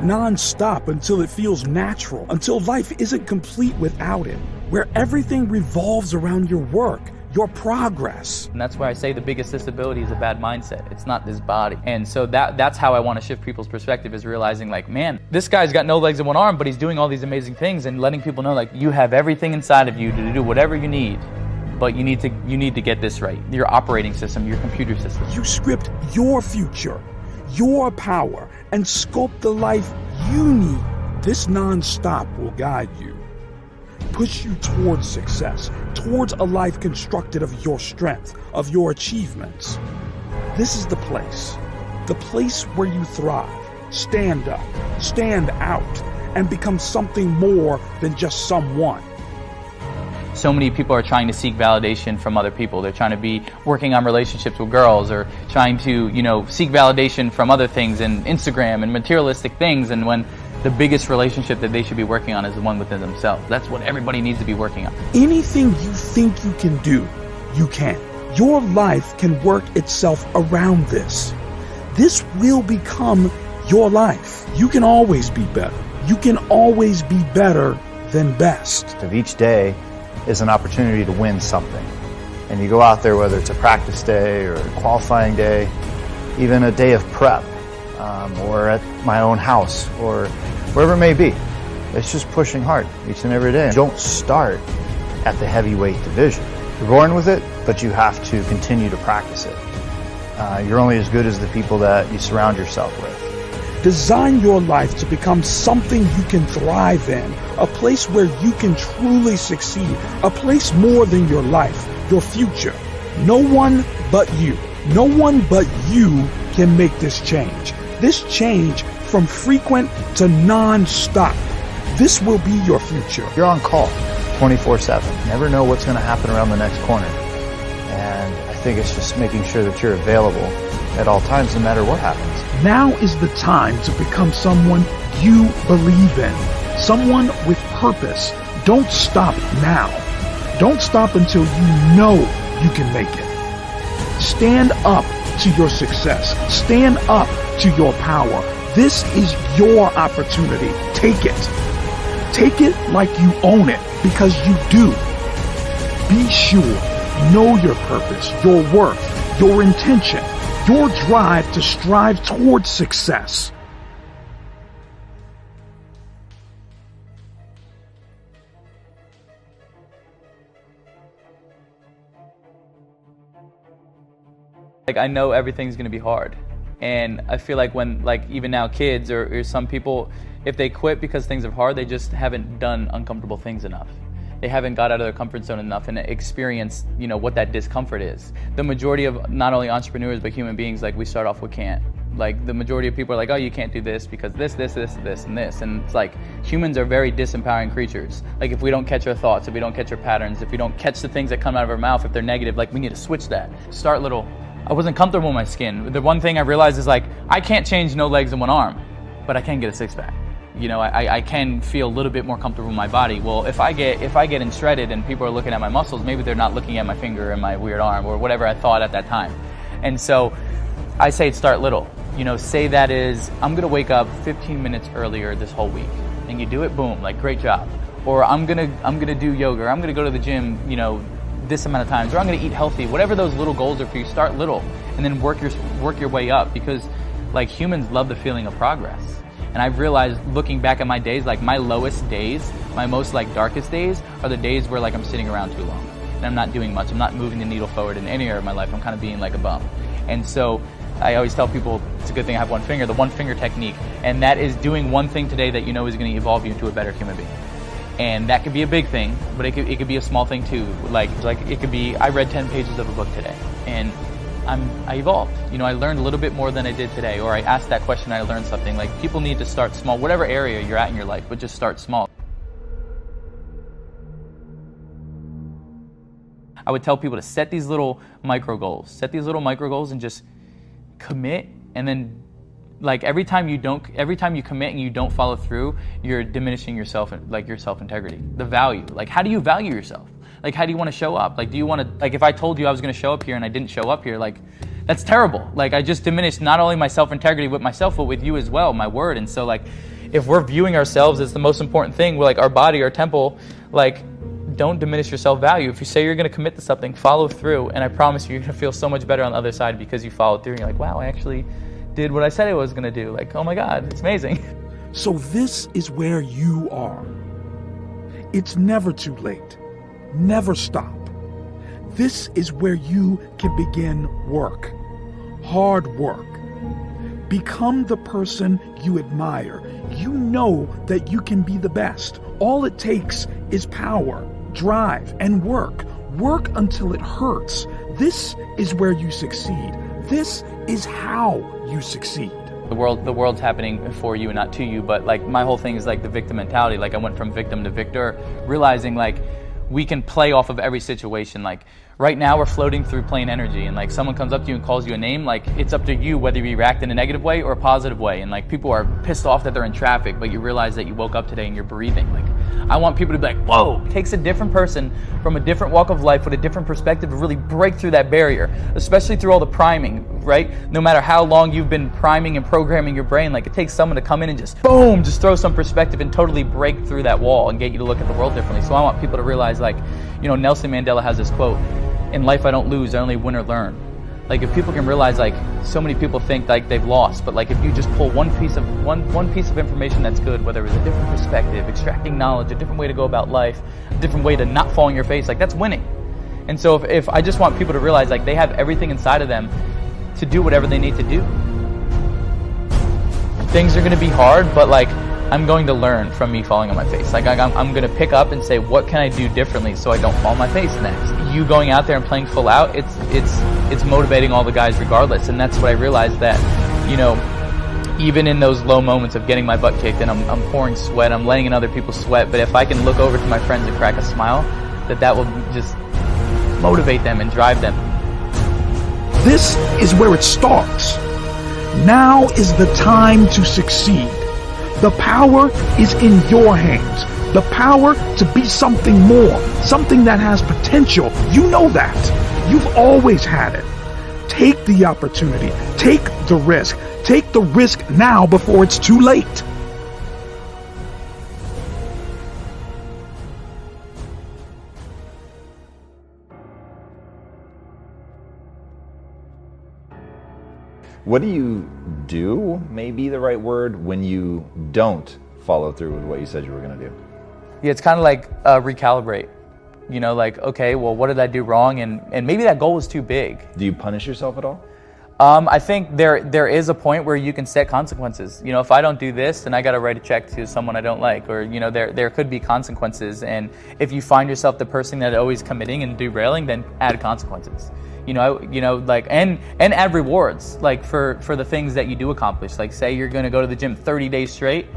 non-stop until it feels natural, until life isn't complete without it, where everything revolves around your work, your progress. And that's why I say the biggest disability is a bad mindset. It's not this body. And so that's how I want to shift people's perspective, is realizing like, man, this guy's got no legs and one arm, but he's doing all these amazing things, and letting people know like, you have everything inside of you to do whatever you need. But you need to get this right. Your operating system, your computer system. You script your future, your power, and sculpt the life you need. This non-stop will guide you, push you towards success, towards a life constructed of your strength, of your achievements. This is the place where you thrive, stand up, stand out, and become something more than just someone. So many people are trying to seek validation from other people. They're trying to be working on relationships with girls, or trying to, seek validation from other things and Instagram and materialistic things, and when the biggest relationship that they should be working on is the one within themselves. That's what everybody needs to be working on. Anything you think you can do, you can. Your life can work itself around this. This will become your life. You can always be better. You can always be better than best. Of each day is an opportunity to win something. And you go out there, whether it's a practice day or a qualifying day, even a day of prep, or at my own house, or wherever it may be. It's just pushing hard each and every day. Don't start at the heavyweight division. You're born with it, but you have to continue to practice it. You're only as good as the people that you surround yourself with. Design your life to become something you can thrive in, a place where you can truly succeed, a place more than your life, your future. No one but you. No one but you can make this change. This change from frequent to non-stop. This will be your future. You're on call 24/7. You never know what's going to happen around the next corner. And I think it's just making sure that you're available at all times, no matter what happens. Now is the time to become someone you believe in, someone with purpose. Don't stop now. Don't stop until you know you can make it. Stand up to your success. Stand up to your power. This is your opportunity. Take it. Take it like you own it, because you do. Be sure. Know your purpose, your worth, your intention, your drive to strive towards success. Like, I know everything's gonna be hard. And I feel like when, like, even now kids or some people, if they quit because things are hard, they just haven't done uncomfortable things enough. They haven't got out of their comfort zone enough and experienced, what that discomfort is. The majority of not only entrepreneurs, but human beings, like, we start off with can't. Like, the majority of people are like, oh, you can't do this because this, and this. And it's like, humans are very disempowering creatures. Like, if we don't catch our thoughts, if we don't catch our patterns, if we don't catch the things that come out of our mouth, if they're negative, like, we need to switch that. Start little. I wasn't comfortable in my skin. The one thing I realized is, like, I can't change no legs and one arm, but I can get a six-pack. I can feel a little bit more comfortable in my body. Well, if I get in shredded and people are looking at my muscles, maybe they're not looking at my finger and my weird arm or whatever I thought at that time. And so I say start little. Say that is, I'm gonna wake up 15 minutes earlier this whole week. And you do it, boom, like, great job. Or I'm gonna do yoga, or I'm gonna go to the gym, this amount of times, or I'm gonna eat healthy. Whatever those little goals are for you, start little and then work your way up, because, like, humans love the feeling of progress. And I've realized, looking back at my days, like, my lowest days, my most, like, darkest days are the days where, like, I'm sitting around too long and I'm not doing much. I'm not moving the needle forward in any area of my life. I'm kind of being like a bum. And so I always tell people it's a good thing I have one finger, the one finger technique. And that is doing one thing today that you know is going to evolve you into a better human being. And that could be a big thing, but it could be a small thing too. Like it could be, I read 10 pages of a book today and I evolved. I learned a little bit more than I did today, or I asked that question and I learned something. Like, people need to start small, whatever area you're at in your life, but just start small. I would tell people to set these little micro goals. And just commit, and then, like, every time you commit and you don't follow through, you're diminishing yourself, like, your self-integrity, the value. Like, how do you value yourself? Like, how do you want to show up? Like, do you want to, like, if I told you I was going to show up here and I didn't show up here, like, that's terrible. Like, I just diminished not only my self-integrity with myself, but with you as well, my word. And so, like, if we're viewing ourselves as the most important thing, we're like our body, our temple, like, don't diminish your self-value. If you say you're going to commit to something, follow through, and I promise you, you're going to feel so much better on the other side because you followed through. And you're like, wow, I actually did what I said I was going to do. Like, oh my God, it's amazing. So this is where you are. It's never too late. Never stop. This is where you can begin work. Hard work. Become the person you admire. You know that you can be the best. All it takes is power, drive, and work. Work until it hurts. This is where you succeed. This is how you succeed. The world's happening for you and not to you, but like my whole thing is like the victim mentality. Like I went from victim to victor, realizing like we can play off of every situation. Like right now we're floating through plane energy, and like someone comes up to you and calls you a name, like it's up to you whether you react in a negative way or a positive way. And like people are pissed off that they're in traffic, but you realize that you woke up today and you're breathing. Like I want people to be like, whoa, it takes a different person from a different walk of life with a different perspective to really break through that barrier, especially through all the priming, right? No matter how long you've been priming and programming your brain, like it takes someone to come in and just boom, just throw some perspective and totally break through that wall and get you to look at the world differently. So I want people to realize, like, you know, Nelson Mandela has this quote, in life I don't lose, I only win or learn. Like if people can realize, like so many people think like they've lost, but like if you just pull one piece of information that's good, whether it's a different perspective, extracting knowledge, a different way to go about life, a different way to not fall on your face, like that's winning. And so if I just want people to realize like they have everything inside of them to do whatever they need to do. Things are going to be hard, but like I'm going to learn from me falling on my face. Like I'm going to pick up and say, what can I do differently so I don't fall on my face next? You going out there and playing full out, it's motivating all the guys regardless. And that's what I realized, that, you know, even in those low moments of getting my butt kicked and I'm pouring sweat, I'm laying in other people's sweat, but if I can look over to my friends and crack a smile, that will just motivate them and drive them. This is where it starts. Now is the time to succeed. The power is in your hands. The power to be something more, something that has potential. You know that. You've always had it. Take the opportunity. Take the risk. Take the risk now before it's too late. What do you do, may be the right word, when you don't follow through with what you said you were going to do? Yeah, it's kind of like recalibrate. You know, like, okay, well, what did I do wrong? And maybe that goal was too big. Do you punish yourself at all? I think there is a point where you can set consequences. You know, if I don't do this, then I got to write a check to someone I don't like, or, you know, there could be consequences. And if you find yourself the person that always committing and derailing, then add consequences. You know, like, and add rewards, like for the things that you do accomplish. Like say you're going to go to the gym 30 days straight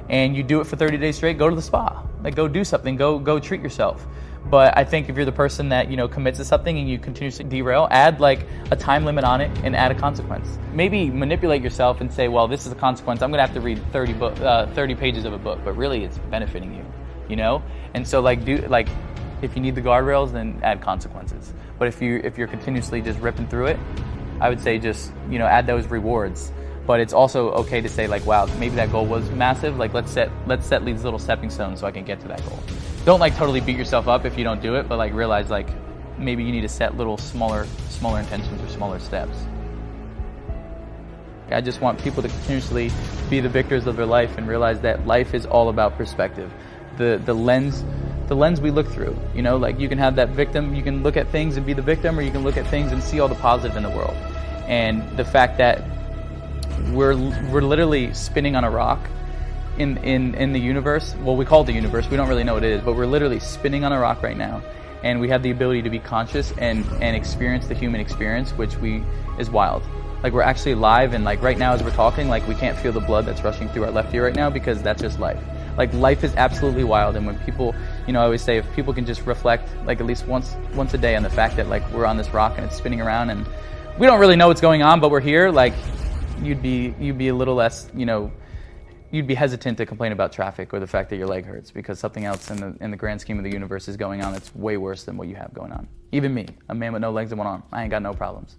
and you do it for 30 days straight, go to the spa, like go do something, go treat yourself. But I think if you're the person that, you know, commits to something and you continuously derail, add like a time limit on it and add a consequence. Maybe manipulate yourself and say, well, this is a consequence. I'm going to have to read 30 pages of a book, but really it's benefiting you, you know? And so like if you need the guardrails, then add consequences. But if you're continuously just ripping through it, I would say just, you know, add those rewards. But it's also okay to say like, wow, maybe that goal was massive. Like let's set these little stepping stones so I can get to that goal. Don't like totally beat yourself up if you don't do it, but like realize like maybe you need to set little smaller intentions or smaller steps. I just want people to continuously be the victors of their life and realize that life is all about perspective. The lens we look through, you know, like you can have that victim, you can look at things and be the victim, or you can look at things and see all the positive in the world. And the fact that we're literally spinning on a rock in the universe. Well, we call it the universe, we don't really know what it is, but we're literally spinning on a rock right now, and we have the ability to be conscious and experience the human experience, which is wild. Like we're actually alive, and like right now as we're talking, like we can't feel the blood that's rushing through our left ear right now, because that's just life. Like life is absolutely wild. And when people, you know, I always say if people can just reflect like at least once a day on the fact that like we're on this rock and it's spinning around and we don't really know what's going on, but we're here, like you'd be a little less, you know, you'd be hesitant to complain about traffic or the fact that your leg hurts, because something else in the grand scheme of the universe is going on that's way worse than what you have going on. Even me, a man with no legs and one arm, I ain't got no problems.